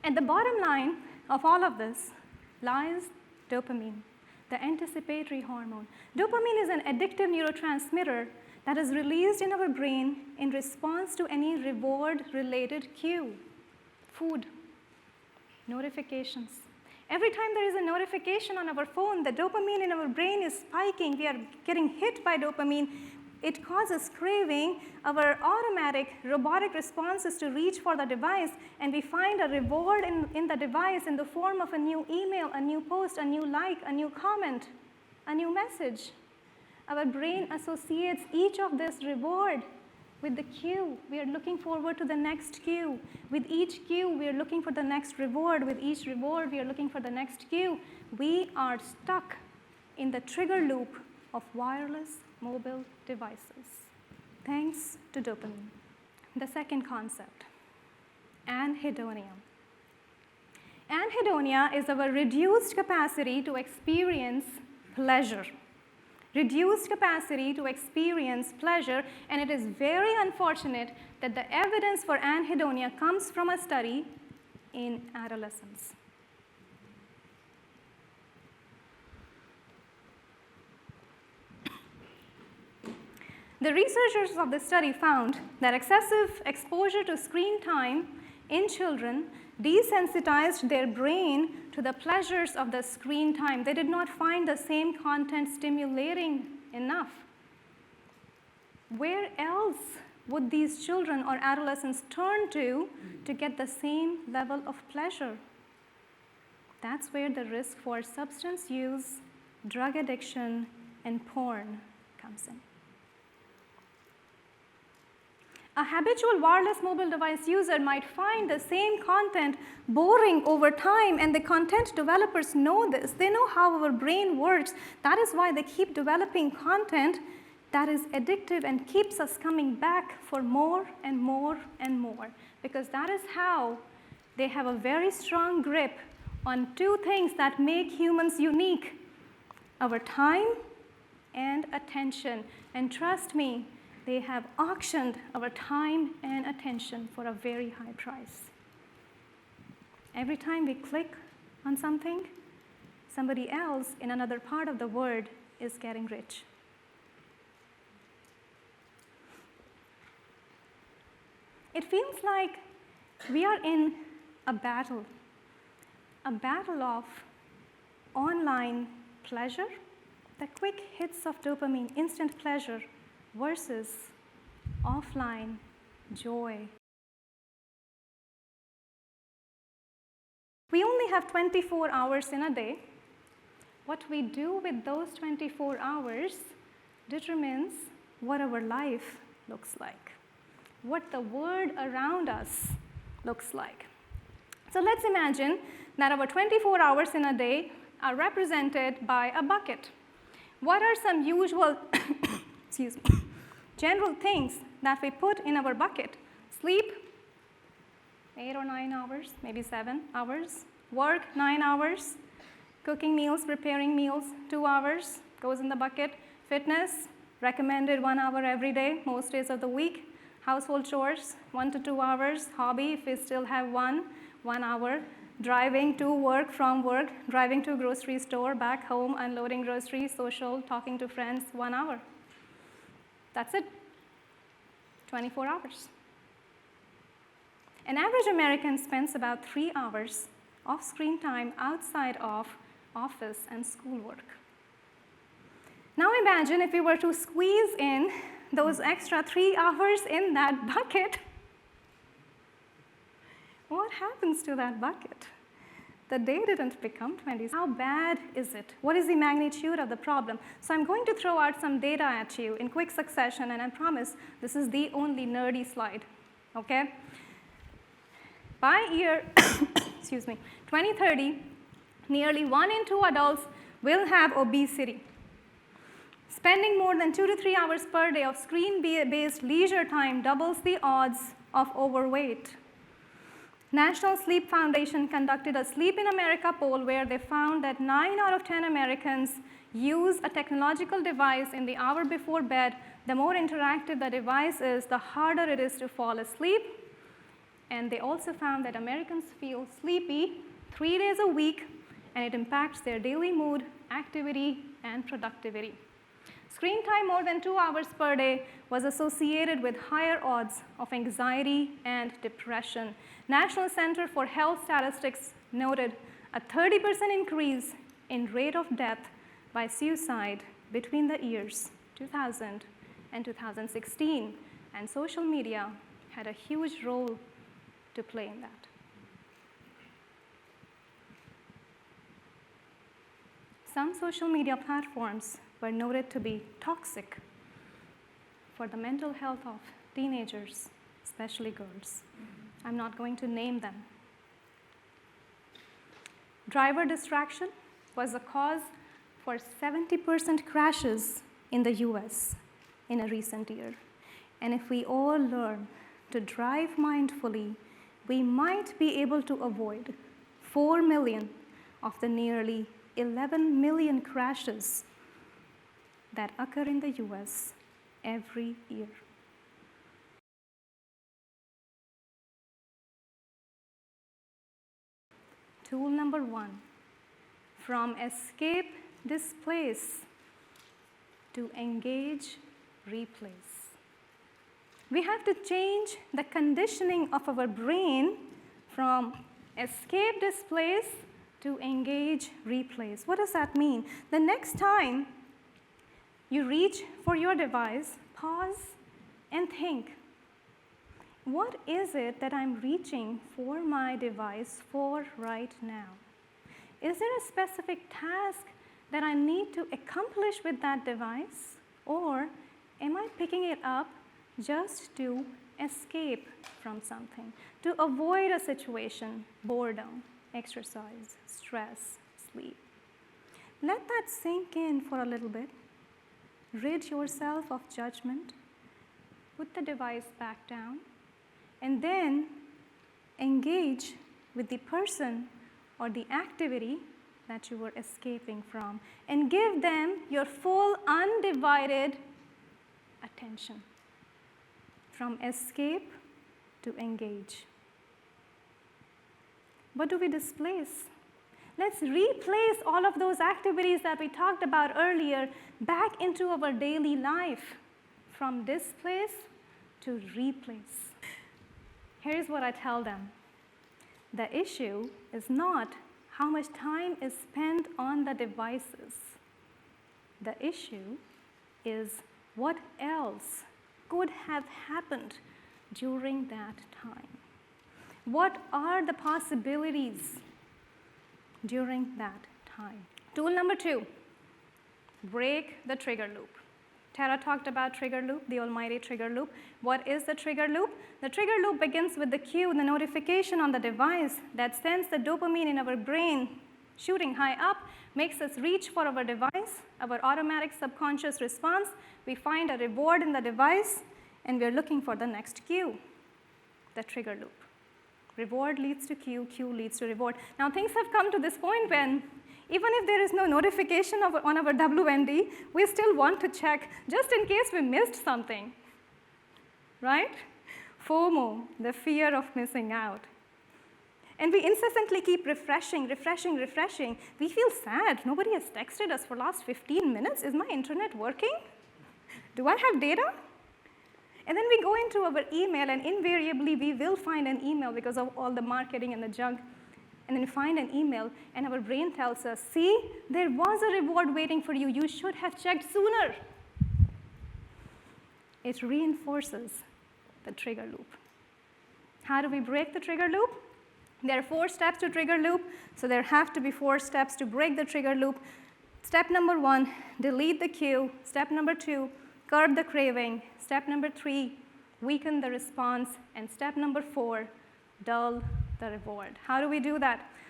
At the bottom line of all of this lies dopamine, the anticipatory hormone. Dopamine is an addictive neurotransmitter that is released in our brain in response to any reward-related cue, food, notifications. Every time there is a notification on our phone, the dopamine in our brain is spiking. We are getting hit by dopamine. It causes craving. Our automatic robotic response is to reach for the device, and we find a reward in the device in the form of a new email, a new post, a new like, a new comment, a new message. Our brain associates each of this reward with the cue. We are looking forward to the next cue. With each cue, we are looking for the next reward. With each reward, we are looking for the next cue. We are stuck in the trigger loop of wireless mobile devices, thanks to dopamine. The second concept, anhedonia. Anhedonia is our reduced capacity to experience pleasure. Reduced capacity to experience pleasure, and it is very unfortunate that the evidence for anhedonia comes from a study in adolescents. The researchers of this study found that excessive exposure to screen time in children desensitized their brain to the pleasures of the screen time. They did not find the same content stimulating enough. Where else would these children or adolescents turn to get the same level of pleasure? That's where the risk for substance use, drug addiction, and porn comes in. A habitual wireless mobile device user might find the same content boring over time, and the content developers know this. They know how our brain works. That is why they keep developing content that is addictive and keeps us coming back for more and more and more, because that is how they have a very strong grip on two things that make humans unique: our time and attention. And trust me, they have auctioned our time and attention for a very high price. Every time we click on something, somebody else in another part of the world is getting rich. It feels like we are in a battle of online pleasure, the quick hits of dopamine, instant pleasure, versus offline joy. We only have 24 hours in a day. What we do with those 24 hours determines what our life looks like, what the world around us looks like. So let's imagine that our 24 hours in a day are represented by a bucket. What are some usual general things that we put in our bucket? Sleep, 8 or 9 hours, maybe 7 hours. Work, 9 hours. Cooking meals, preparing meals, 2 hours, goes in the bucket. Fitness, recommended 1 hour every day, most days of the week. Household chores, 1 to 2 hours. Hobby, if we still have 1 hour. Driving to work, from work, driving to a grocery store, back home, unloading groceries, social, talking to friends, 1 hour. That's it, 24 hours. An average American spends about 3 hours of screen time outside of office and schoolwork. Now imagine if we were to squeeze in those extra 3 hours in that bucket. What happens to that bucket? The day didn't become 20. How bad is it? What is the magnitude of the problem? So I'm going to throw out some data at you in quick succession, and I promise this is the only nerdy slide, okay? By year 2030, nearly 1 in 2 adults will have obesity. Spending more than 2 to 3 hours per day of screen-based leisure time doubles the odds of overweight. National Sleep Foundation conducted a Sleep in America poll where they found that 9 out of 10 Americans use a technological device in the hour before bed. The more interactive the device is, the harder it is to fall asleep. And they also found that Americans feel sleepy 3 days a week, and it impacts their daily mood, activity, and productivity. Screen time more than 2 hours per day was associated with higher odds of anxiety and depression. National Center for Health Statistics noted a 30% increase in rate of death by suicide between the years 2000 and 2016, and social media had a huge role to play in that. Some social media platforms were noted to be toxic for the mental health of teenagers, especially girls. I'm not going to name them. Driver distraction was a cause for 70% crashes in the US in a recent year. And if we all learn to drive mindfully, we might be able to avoid 4 million of the nearly 11 million crashes that occur in the US every year. Tool number 1, from escape, displace, to engage, replace. We have to change the conditioning of our brain from escape, displace, to engage, replace. What does that mean? The next time you reach for your device, pause and think, what is it that I'm reaching for my device for right now? Is there a specific task that I need to accomplish with that device? Or am I picking it up just to escape from something, to avoid a situation, boredom, exercise, stress, sleep? Let that sink in for a little bit. Rid yourself of judgment. Put the device back down. And then engage with the person or the activity that you were escaping from, and give them your full, undivided attention. From escape to engage. What do we displace? Let's replace all of those activities that we talked about earlier back into our daily life. From displace to replace. Here's what I tell them. The issue is not how much time is spent on the devices. The issue is what else could have happened during that time. What are the possibilities during that time? Tool number 2, break the trigger loop. Tara talked about trigger loop, the almighty trigger loop. What is the trigger loop? The trigger loop begins with the cue, the notification on the device that sends the dopamine in our brain shooting high up, makes us reach for our device, our automatic subconscious response. We find a reward in the device, and we're looking for the next cue, the trigger loop. Reward leads to cue, cue leads to reward. Now things have come to this point when even if there is no notification on our WND, we still want to check just in case we missed something, right? FOMO, the fear of missing out. And we incessantly keep refreshing. We feel sad. Nobody has texted us for the last 15 minutes. Is my internet working? Do I have data? And then we go into our email, and invariably we will find an email because of all the marketing and the junk. And then we find an email, and our brain tells us, see, there was a reward waiting for you. You should have checked sooner. It reinforces the trigger loop. How do we break the trigger loop? There are 4 steps to trigger loop, so there have to be 4 steps to break the trigger loop. Step number 1, delete the cue. Step number 2, curb the craving. Step number 3, weaken the response. And step number 4, dull the reward. How do we do that?